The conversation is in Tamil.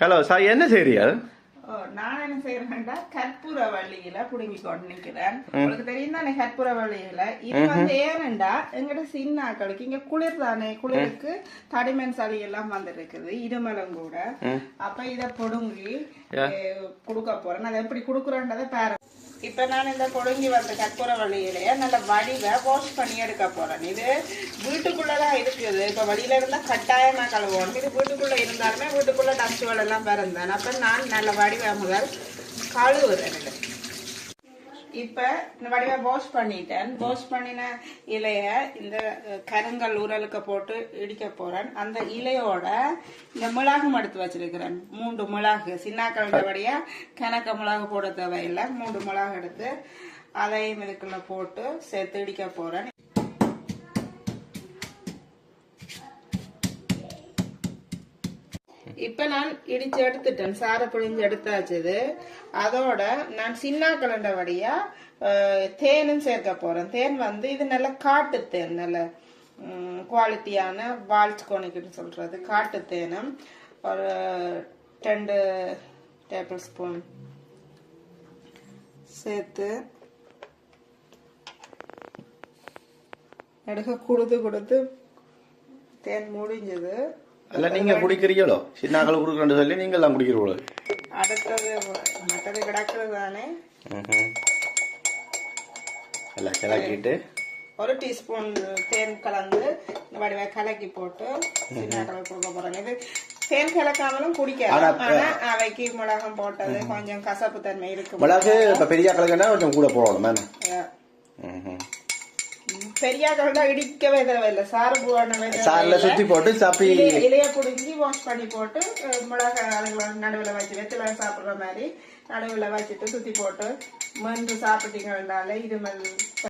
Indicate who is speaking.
Speaker 1: ஹலோ சார், என்ன செய்றீர்கள்?
Speaker 2: நான் என்ன செய்யறேன்டா கற்பூரவள்ளியில புடுங்கி கொண்டு நிக்கிறேன். உங்களுக்கு தெரியும் தானே கற்பூரவள்ளியில இது வந்து ஏனண்டா எங்கட சின்ன ஆக்களுக்கு இங்க குளிர் தானே, குளிருக்கு தடிமன் சளி எல்லாம் வந்து இருக்குது, இருமலும் கூட. அப்ப இத புடுங்கி குடுக்க போறேன். அதை எப்படி குடுக்குறேன்றதை பாரு. இப்ப நான் இந்த பொடுங்கி வந்த கற்பூரவள்ளியிலேயே நல்ல வடிவை வாஷ் பண்ணி எடுக்க போறேன். இது வீட்டுக்குள்ளதான் இருக்குது. இப்ப வெளியில இருந்தா கட்டாயமா கழுவணும். இது வீட்டுக்குள்ள இருந்தாலுமே வீட்டுக்குள்ள டஸ்டுகள் எல்லாம் பிறந்தேன். அப்ப நான் நல்ல வடிவை முதல் கழுவுறேன். இப்ப இந்த வடிவை வாஷ் பண்ணிட்டேன். வாஷ் பண்ணின இலைய இந்த கருங்கல் உரலுக்கு போட்டு இடிக்க போறேன். அந்த இலையோட இந்த மிளகும் எடுத்து வச்சிருக்கிறேன். 3 மிளகு, சின்னாக்களபடியா கணக்க மிளகு போட தேவையில்லை. 3 மிளகு எடுத்து அதையும் இதுக்குள்ள போட்டு சேர்த்து இடிக்க போறேன். இப்ப நான் இடிச்சு எடுத்துட்டேன், சாரை பிழிஞ்சு எடுத்தாச்சு. அதோட நான் சின்ன கலண்டபடியா தேனும் சேர்க்க போறேன். தேன் வந்து இது நல்ல காட்டு தேன், நல்ல குவாலிட்டியான வால்ஸ் கோனிக்குன்னு சொல்றது காட்டு தேனும் ஒரு 2 டேபிள் ஸ்பூன் சேர்த்து எடுக்க கொடுத்து தேன் முடிஞ்சது.
Speaker 1: அல்ல, நீங்க குடிக்கிறீங்களோ? சின்னாக்கள் குடுக்கறேன்னு சொல்லி நீங்க எல்லாம் குடிக்கிறீங்களோ?
Speaker 2: அடுத்தது மற்றது கிடக்குறது தானே.
Speaker 1: எல்லாம் கிளக்கிட்டு
Speaker 2: 1 டீஸ்பூன் தேன் கலந்து வடிவ கலக்கி போட்டு சின்னாக்கள் கொடுக்க போறாங்க. இது தேன் கலக்காமலும் குடிக்கலாம். ஆனா அவைக்கு மிளகம் போட்டது கொஞ்சம் கசப்பு தன்மை இருக்கு.
Speaker 1: மிளகு இப்ப பெரிய கலக்கன்னா கொஞ்சம் கூட போடணும்.
Speaker 2: பெரியாக்கள் தான் இடிக்கவே தேவையில்லை.
Speaker 1: சாறுல சுத்தி போட்டு சாப்பி
Speaker 2: இலைய புடுங்கி வாஷ் பண்ணி போட்டு மிளகா நடுவில் வச்சு வெத்தில சாப்பிடுற மாதிரி நடுவில் வச்சுட்டு சுத்தி போட்டு மென்று சாப்பிட்டீங்கன்னால இருமல்